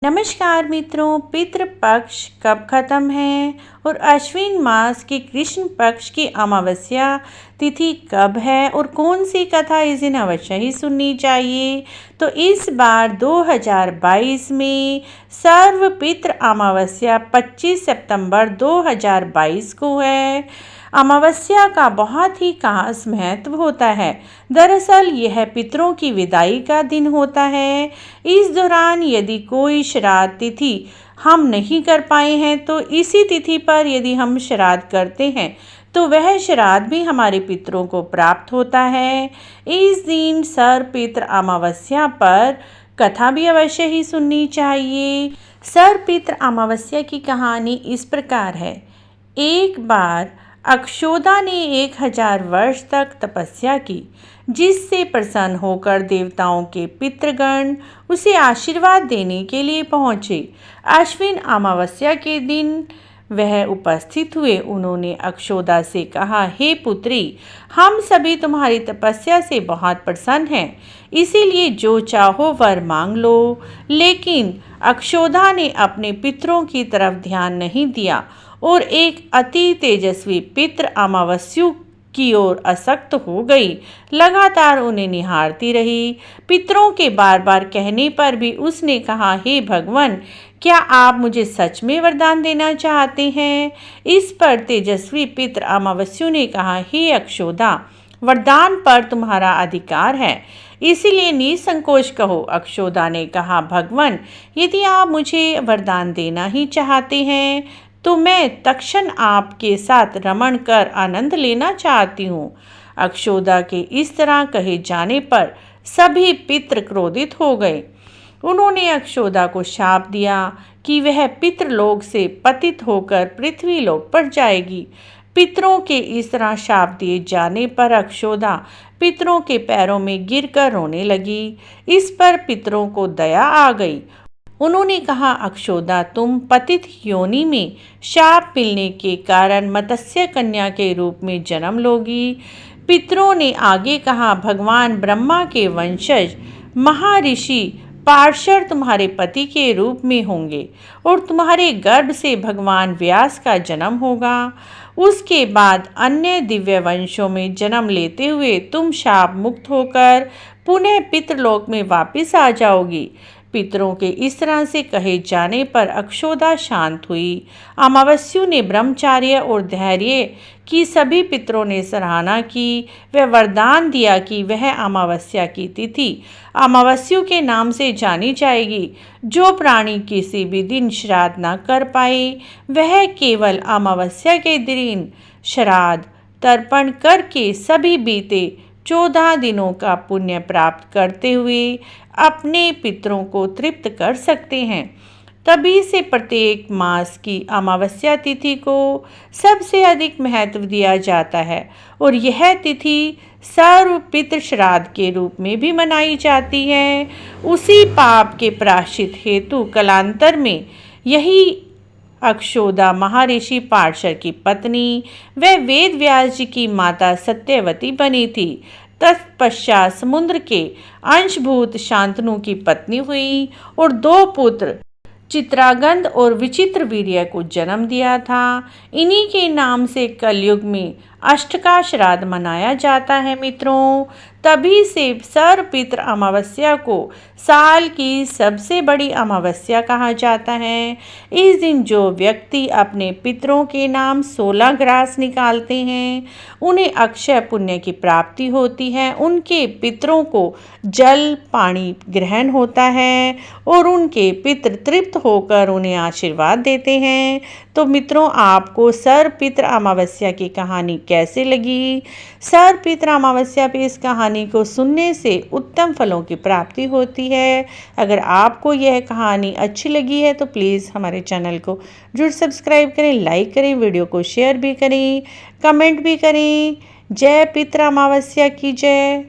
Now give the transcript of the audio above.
नमस्कार मित्रों, पितृपक्ष कब खत्म है और अश्विन मास की कृष्ण पक्ष की अमावस्या तिथि कब है और कौन सी कथा इस दिन अवश्य ही सुननी चाहिए। तो इस बार 2022 में सर्व पितृ अमावस्या 25 सितंबर 2022 को है। अमावस्या का बहुत ही खास महत्व होता है। दरअसल यह पितरों की विदाई का दिन होता है। इस दौरान यदि कोई श्राद्ध तिथि हम नहीं कर पाए हैं तो इसी तिथि पर यदि हम श्राद्ध करते हैं तो वह श्राद्ध भी हमारे पितरों को प्राप्त होता है। इस दिन सर्व पितृ अमावस्या पर कथा भी अवश्य ही सुननी चाहिए। सर्व पितृ अमावस्या की कहानी इस प्रकार है। एक बार अक्षोदा ने 1000 वर्ष तक तपस्या की, जिससे प्रसन्न होकर देवताओं के पितृगण उसे आशीर्वाद देने के लिए पहुँचे। अश्विन अमावस्या के दिन वह उपस्थित हुए। उन्होंने अक्षोदा से कहा, हे पुत्री, हम सभी तुम्हारी तपस्या से बहुत प्रसन्न हैं, इसीलिए जो चाहो वर मांग लो। लेकिन अक्षोदा ने अपने पितरों की तरफ ध्यान नहीं दिया और एक अति तेजस्वी पितृ अमावस्या की ओर आसक्त हो गई। लगातार उन्हें निहारती रही। पितरों के बार बार कहने पर भी उसने कहा, हे भगवान, क्या आप मुझे सच में वरदान देना चाहते हैं? इस पर तेजस्वी पितृ अमावस्या ने कहा, हे अक्षोदा, वरदान पर तुम्हारा अधिकार है, इसीलिए निसंकोच कहो। अक्षोदा ने कहा, भगवान, यदि आप मुझे वरदान देना ही चाहते हैं तो मैं तत्क्षण आपके साथ रमण कर आनंद लेना चाहती हूँ। अक्षोदा के इस तरह कहे जाने पर सभी पितृ क्रोधित हो गए। उन्होंने अक्षोदा को शाप दिया कि वह पितृलोक से पतित होकर पृथ्वीलोक पर जाएगी। पितरों के इस तरह शाप दिए जाने पर अक्षोदा पितरों के पैरों में गिरकर रोने लगी। इस पर पितरों को दया आ गई। उन्होंने कहा, अक्षोदा, तुम पतित योनि में शाप मिलने के कारण मत्स्य कन्या के रूप में जन्म लोगी। पितरों ने आगे कहा, भगवान ब्रह्मा के वंशज महर्षि पार्शर तुम्हारे पति के रूप में होंगे और तुम्हारे गर्भ से भगवान व्यास का जन्म होगा। उसके बाद अन्य दिव्य वंशों में जन्म लेते हुए तुम शाप मुक्त होकर पुनः पितृलोक में वापस आ जाओगी। पितरों के इस तरह से कहे जाने पर अक्षोदा शांत हुई। अमावस्या ने ब्रह्मचार्य और धैर्य की सभी पितरों ने सराहना की। वह वरदान दिया कि वह अमावस्या की तिथि अमावस्या के नाम से जानी जाएगी। जो प्राणी किसी भी दिन श्राद्ध न कर पाए वह केवल अमावस्या के दिन श्राद्ध तर्पण करके सभी बीते 14 दिनों का पुण्य प्राप्त करते हुए अपने पितरों को तृप्त कर सकते हैं। तभी से प्रत्येक मास की अमावस्या तिथि को सबसे अधिक महत्व दिया जाता है और यह तिथि सर्व पितृ श्राद्ध के रूप में भी मनाई जाती है। उसी पाप के प्रायश्चित हेतु कालांतर में यही अक्षोदा महर्षि पार्शर की पत्नी व वेद व्यास जी की माता सत्यवती बनी थी। तत्पश्चात समुद्र के अंशभूत शांतनु की पत्नी हुई और 2 पुत्र चित्रागंध और विचित्र वीर्य को जन्म दिया था। इन्हीं के नाम से कलयुग में अष्टका श्राद्ध मनाया जाता है। मित्रों, तभी से सर्व पितृ अमावस्या को साल की सबसे बड़ी अमावस्या कहा जाता है। इस दिन जो व्यक्ति अपने पितरों के नाम 16 ग्रास निकालते हैं उन्हें अक्षय पुण्य की प्राप्ति होती है। उनके पितरों को जल पानी ग्रहण होता है और उनके पितृ तृप्त होकर उन्हें आशीर्वाद देते हैं। तो मित्रों, आपको सर्व पितृ अमावस्या की कहानी कैसे लगी? सर्व पितृ अमावस्या पे इस कहानी को सुनने से उत्तम फलों की प्राप्ति होती है। अगर आपको यह कहानी अच्छी लगी है तो प्लीज़ हमारे चैनल को जरूर सब्सक्राइब करें, लाइक करें, वीडियो को शेयर भी करें, कमेंट भी करें। जय पितृ अमावस्या की जय।